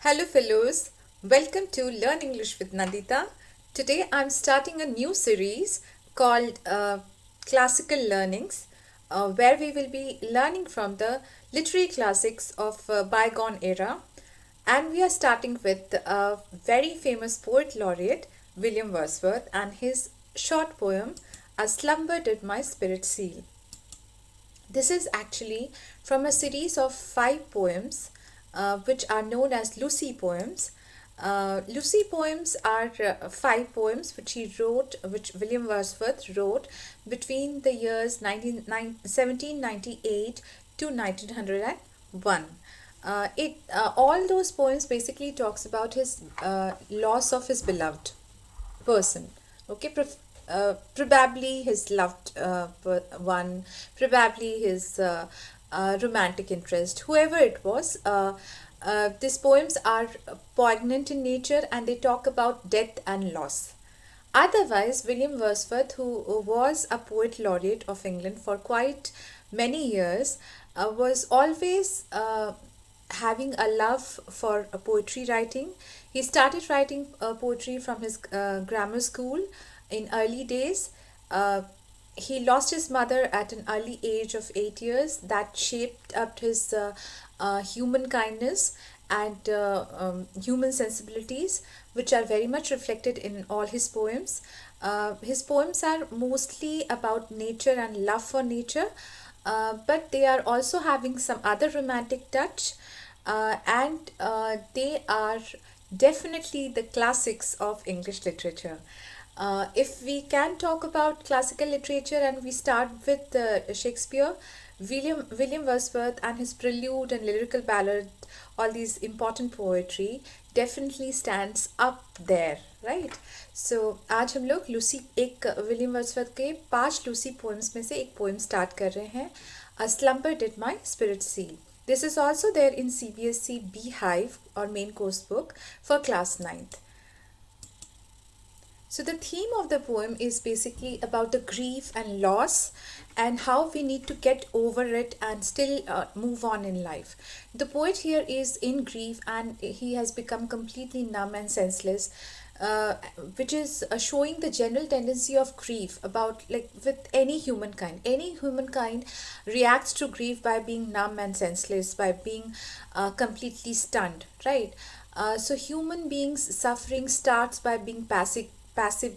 Hello fellows, welcome to Learn English with Nandita. Today I'm starting a new series called Classical Learnings where we will be learning from the literary classics of bygone era, and we are starting with a very famous poet laureate William Wordsworth and his short poem A Slumber Did My Spirit Seal. This is actually from a series of five poems which are known as Lucy poems. Lucy poems are five poems which William Wordsworth wrote between the years 1798 to 1901. All those poems basically talks about his loss of his beloved person. Okay, probably his loved one, probably his romantic interest, whoever it was. These poems are poignant in nature and they talk about death and loss. Otherwise, William Wordsworth, who was a poet laureate of England for quite many years, was always having a love for poetry writing. He started writing poetry from his grammar school in early days. Uh, he lost his mother at an early age of 8 years. That shaped up his human kindness and human sensibilities, which are very much reflected in all his poems. His poems are mostly about nature and love for nature, but they are also having some other romantic touch, and they are definitely the classics of English literature. If we can talk about classical literature and we start with Shakespeare, William Wordsworth and his prelude and lyrical ballad, all these important poetry definitely stands up there, right? So आज हम लोग Lucy एक William Wordsworth के 5 Lucy poems में से एक poem start कर रहे हैं, A Slumber Did My Spirit Seal. This is also there in CBSE Beehive or main course book for class 9th. So the theme of the poem is basically about the grief and loss and how we need to get over it and still move on in life. The poet here is in grief and he has become completely numb and senseless, which is showing the general tendency of grief about, like, with any humankind. Any humankind reacts to grief by being numb and senseless, by being completely stunned, right? So human beings suffering starts by being passive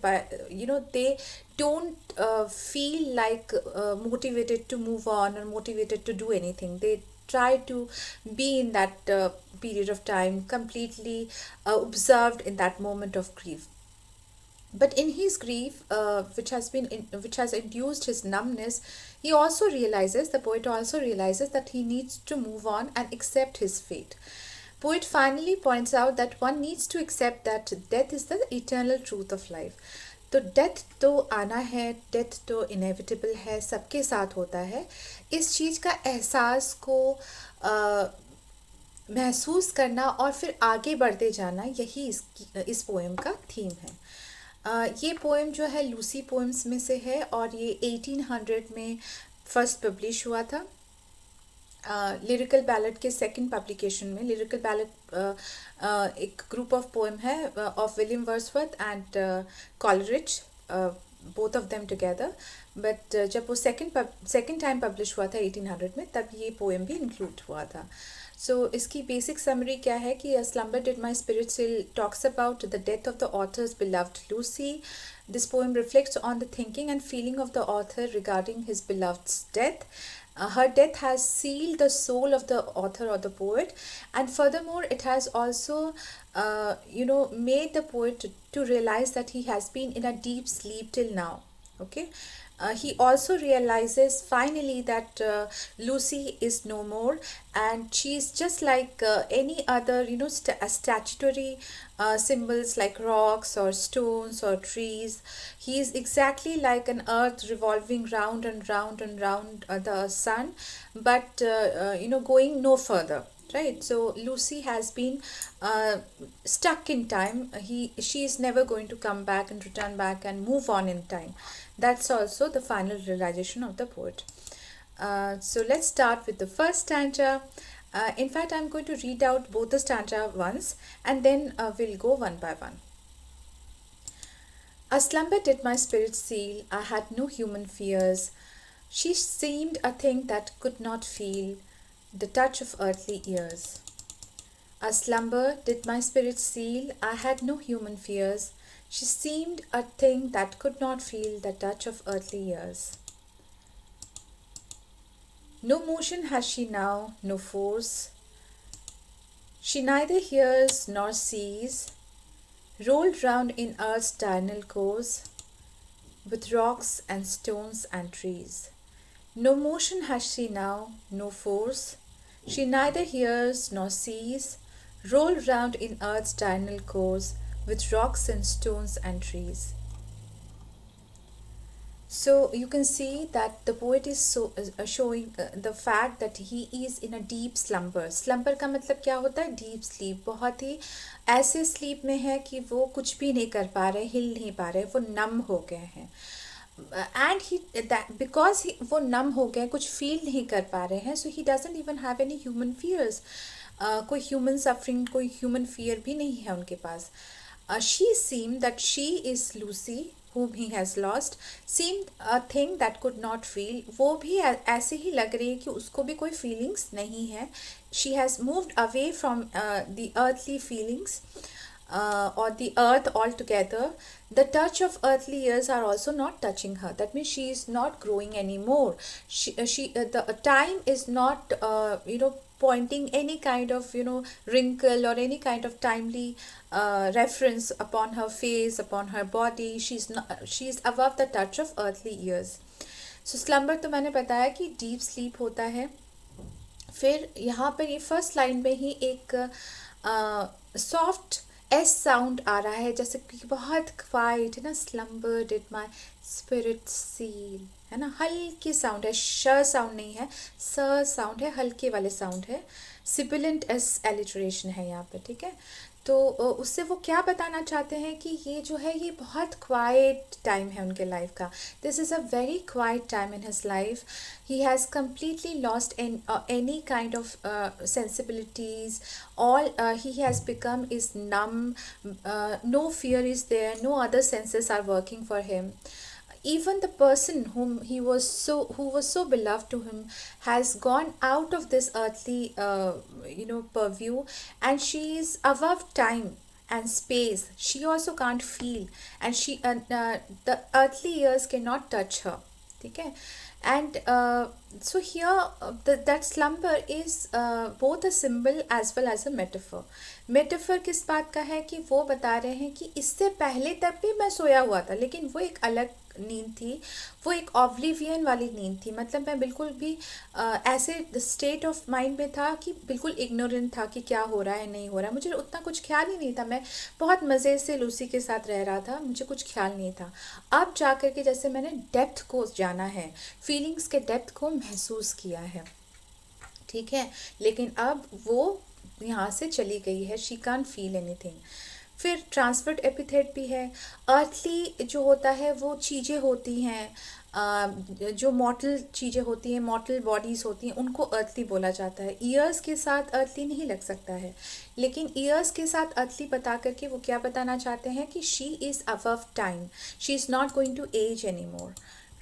by, they don't feel like motivated to move on or motivated to do anything. They try to be in that period of time completely observed in that moment of grief. But in his grief, which has induced his numbness, the poet also realizes that he needs to move on and accept his fate. Poet finally points out that one needs to accept that death is the eternal truth of life. तो death तो आना है, death तो inevitable है, सबके साथ होता है. इस चीज़ का एहसास को महसूस करना और फिर आगे बढ़ते जाना, यही इस पोएम का थीम है. ये पोएम जो है लूसी पोएम्स में से है और ये 1800 में फर्स्ट पब्लिश हुआ था. लिरिकल बैलेड के सेकंड पब्लिकेशन में. लिरिकल बैलेड एक ग्रुप ऑफ पोएम है of William Wordsworth and Coleridge, both of them together. But जब वो सेकंड टाइम पब्लिश हुआ था 1800 में, तब ये पोएम भी इंक्लूड हुआ था. सो इसकी बेसिक समरी क्या है कि A Slumber Did My Spirit Seal talks about the death of the author's beloved Lucy. This poem reflects on the thinking and feeling of the author regarding his beloved's death. Her death has sealed the soul of the author or the poet, and furthermore it has also made the poet to realize that he has been in a deep sleep till now. Okay. He also realizes finally that Lucy is no more, and she is just like any other statutory symbols like rocks or stones or trees. He is exactly like an earth revolving round and round and round the sun, but going no further, right? So Lucy has been stuck in time. She is never going to come back and return back and move on in time. That's also the final realization of the poet. So let's start with the first stanza. In fact, I'm going to read out both the stanza once and then we'll go one by one. A slumber did my spirit seal, I had no human fears. She seemed a thing that could not feel the touch of earthly ears. A slumber did my spirit seal, I had no human fears. She seemed a thing that could not feel the touch of earthly ears. No motion has she now, no force. She neither hears nor sees, rolled round in earth's diurnal course, with rocks and stones and trees. No motion has she now, no force. She neither hears nor sees, rolled round in earth's diurnal course, with rocks and stones and trees. So you can see that the poet is showing the fact that he is in a deep slumber. Slumber का मतलब क्या होता है? Deep sleep. बहुत ही ऐसे sleep में है कि वो कुछ भी नहीं कर पा रहे, हिल नहीं पा रहे, वो numb हो गए हैं. And because वो numb हो गए, कुछ feel नहीं कर पा रहे हैं, so he doesn't even have any human fears. कोई human suffering, कोई human fear भी नहीं है उनके पास. She seemed that she is Lucy, whom he has lost, seemed a thing that could not feel. वो भी ऐसे ही लग रही है कि उसको भी कोई feelings नहीं है. She has moved away from the earthly feelings or the earth altogether. The touch of earthly years are also not touching her. That means she is not growing anymore. The time is not pointing any kind of wrinkle or any kind of timely reference upon her face, upon her body. She is above the touch of earthly years. So slumber तो मैंने बताया कि deep sleep होता है. फिर यहाँ पर ये फर्स्ट लाइन में ही एक सॉफ्ट एस साउंड आ रहा है, जैसे कि बहुत क्वाइट है ना. Slumber did my spirit seal, है ना. हल्की साउंड है, श साउंड नहीं है, स साउंड है, हल्के वाले साउंड है. सिबिलेंट एस एलिटरेशन है यहाँ पे, ठीक है. तो उससे वो क्या बताना चाहते हैं कि ये जो है ये बहुत क्वाइट टाइम है उनके लाइफ का. This is a very quiet time in his life. He has completely lost any kind of sensibilities. All he has become is numb. No fear is there, no other senses are working for him. Even the person who was so beloved to him has gone out of this earthly purview, and she is above time and space. She also can't feel, and the earthly years cannot touch her. Okay. And so here that slumber is both a symbol as well as a metaphor. Metaphor किस बात का है कि वो बता रहे हैं कि इससे पहले तक भी मैं सोया हुआ था, लेकिन वो एक अलग नींद थी, वो एक ऑब्लिवियन वाली नींद थी. मतलब मैं बिल्कुल भी ऐसे स्टेट ऑफ माइंड में था कि बिल्कुल इग्नोरेंट था कि क्या हो रहा है नहीं हो रहा है. मुझे उतना कुछ ख्याल ही नहीं था. मैं बहुत मज़े से लूसी के साथ रह रहा था, मुझे कुछ ख्याल नहीं था. अब जा कर के जैसे मैंने डेप्थ को जाना है, फीलिंग्स के डेप्थ को महसूस किया है, ठीक है. लेकिन अब वो यहाँ से चली गई है. She can't feel anything. फिर ट्रांसफर्ड एपिथेट भी है. अर्थली जो होता है वो चीज़ें होती हैं, जो मॉर्टल चीज़ें होती हैं, मॉर्टल बॉडीज़ होती हैं, उनको अर्थली बोला जाता है. ईयर्स के साथ अर्थली नहीं लग सकता है, लेकिन ईयर्स के साथ अर्थली बता करके वो क्या बताना चाहते हैं कि she is above time, she is not going to age any more.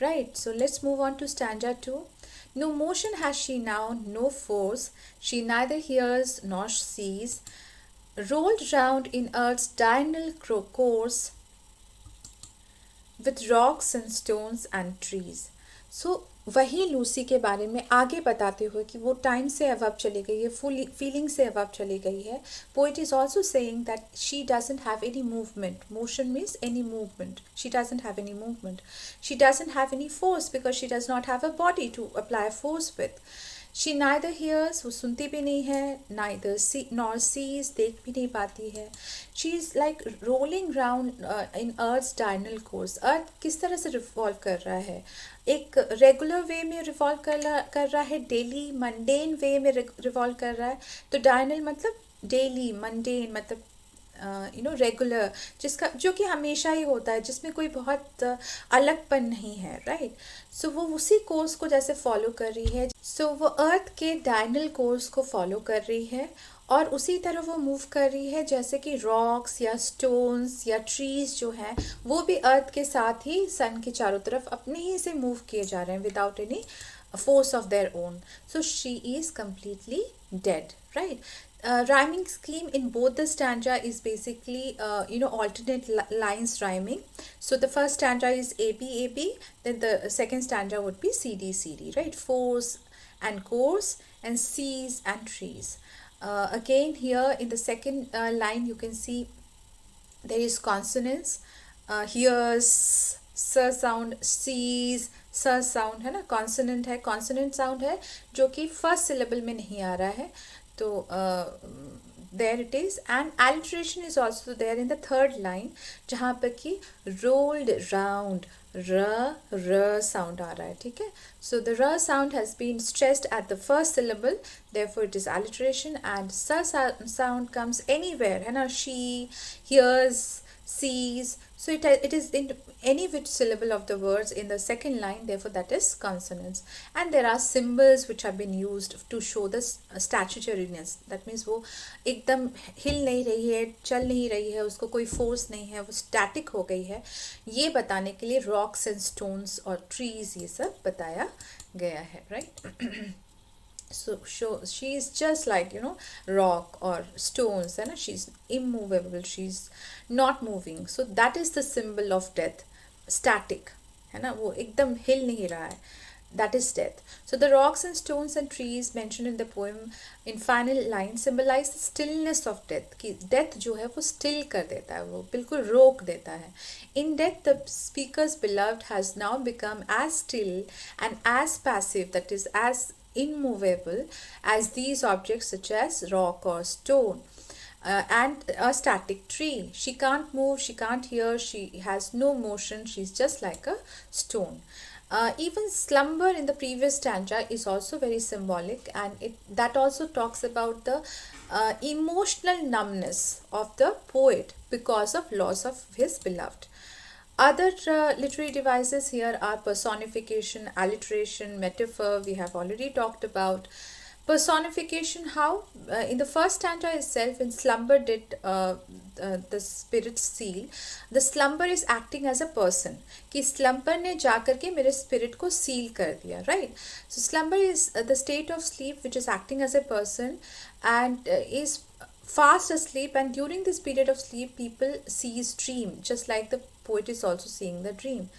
Right. So let's move on to stanza 2. No motion has she now, no force. She neither hears nor sees. Rolled round in earth's diurnal course, with rocks and stones and trees. So वही Lucy के बारे में आगे बताते हुए कि वो time से अबव चली गई है, फुल फीलिंग से अबव चली गई है. Poet is also saying that she doesn't have any movement. Motion means any movement. She doesn't have any movement. She doesn't have any force because she does not have a body to apply force with. She neither hears, वो सुनती भी नहीं है, neither सी nor seize, देख भी नहीं पाती है. She is like rolling round in earth's diurnal course. Earth किस तरह से रिवॉल्व कर रहा है? एक रेगुलर वे में रिवॉल्व कर रहा है, डेली मंडेन वे में रिवॉल्व कर रहा है. तो डायनल मतलब डेली, मंडेन मतलब रेगुलर, जिसका जो कि हमेशा ही होता है, जिसमें कोई बहुत अलगपन नहीं है, राइट. सो वो उसी कोर्स को जैसे फॉलो कर रही है, सो वो अर्थ के डायनल कोर्स को फॉलो कर रही है, और उसी तरह वो मूव कर रही है जैसे कि रॉक्स या स्टोन्स या ट्रीज जो हैं वो भी अर्थ के साथ ही सन के चारों तरफ अपने ही से मूव किए जा रहे हैं without any force of their own. So she is completely dead, right? Rhyming scheme in both the stanza is basically alternate lines rhyming. So the first stanza is AB AB, then the second stanza would be CD CD, right? Force and course and seas and trees. Again here in the second line you can see there is consonants. Here's स sound, seize स sound है ना, consonant है, consonant sound है जो कि first syllable में नहीं आ रहा है, तो there it is. And alliteration is also there in the third line जहाँ पर कि रोल्ड राउंड र साउंड आ रहा है, ठीक है. So the r sound has been stressed at the first syllable, therefore it is alliteration. And sa sound comes anywhere है ना, she, hears, sees, so it is in any which syllable of the words in the second line, therefore that is consonants. And there are symbols which have been used to show the statutariness, that means वो एकदम हिल नहीं रही है, चल नहीं रही है, उसको कोई फोर्स नहीं है, वो स्टैटिक हो गई है, ये बताने के लिए रॉक्स एंड स्टोन्स और ट्रीज ये सब बताया गया है, right. So she is just like rock or stones, है ना, she's immovable, she's not moving. So that is the symbol of death, static, है ना, वो एकदम हिल नहीं रहा है, that is death. So the rocks and stones and trees mentioned in the poem in final line symbolize the stillness of death, कि death जो है वो still कर देता है, वो बिल्कुल रोक देता है. In death the speaker's beloved has now become as still and as passive, that is as immovable as these objects such as rock or stone and a static tree. She can't move, she can't hear, she has no motion, she's just like a stone. Even slumber in the previous stanza is also very symbolic, and that also talks about the emotional numbness of the poet because of loss of his beloved. Other literary devices here are personification, alliteration, metaphor, we have already talked about. Personification, how? In the first stanza itself, when slumber did the spirit seal, the slumber is acting as a person. कि slumber ने जाकर के मेरे spirit को seal कर दिया, right? So slumber is the state of sleep which is acting as a person and is fast asleep, and during this period of sleep people sees dream, just like the poet is also seeing the dream.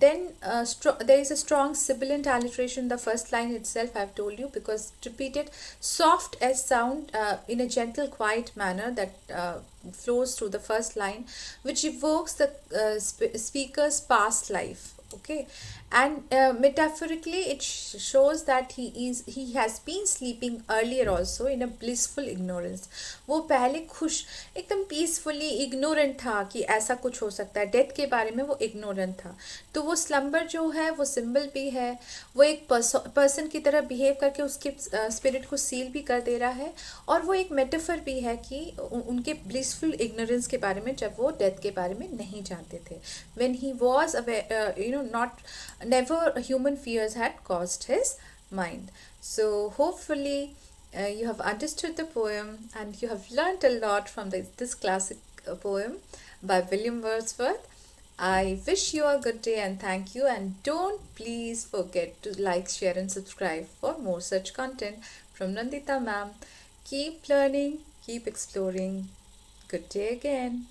Then there is a strong sibilant alliteration in the first line itself, I have told you, because repeated soft S sound in a gentle quiet manner that flows through the first line, which evokes the speaker's past life. Okay, and metaphorically it shows that he has been sleeping earlier also in a blissful ignorance. वो पहले खुश एकदम peacefully ignorant था कि ऐसा कुछ हो सकता है, डेथ के बारे में वो ignorant था. तो वो slumber जो है वो symbol भी है, वो एक person की तरह behave करके उसके spirit को seal भी कर दे रहा है, और वो एक metaphor भी है कि उनके blissful ignorance के बारे में, जब वो death के बारे में नहीं जानते थे. When he was aware, never human fears had crossed his mind. So hopefully you have understood the poem and you have learnt a lot from this classic poem by William Wordsworth. I wish you a good day and thank you, and don't please forget to like, share and subscribe for more such content from Nandita ma'am. Keep learning, keep exploring. Good day again.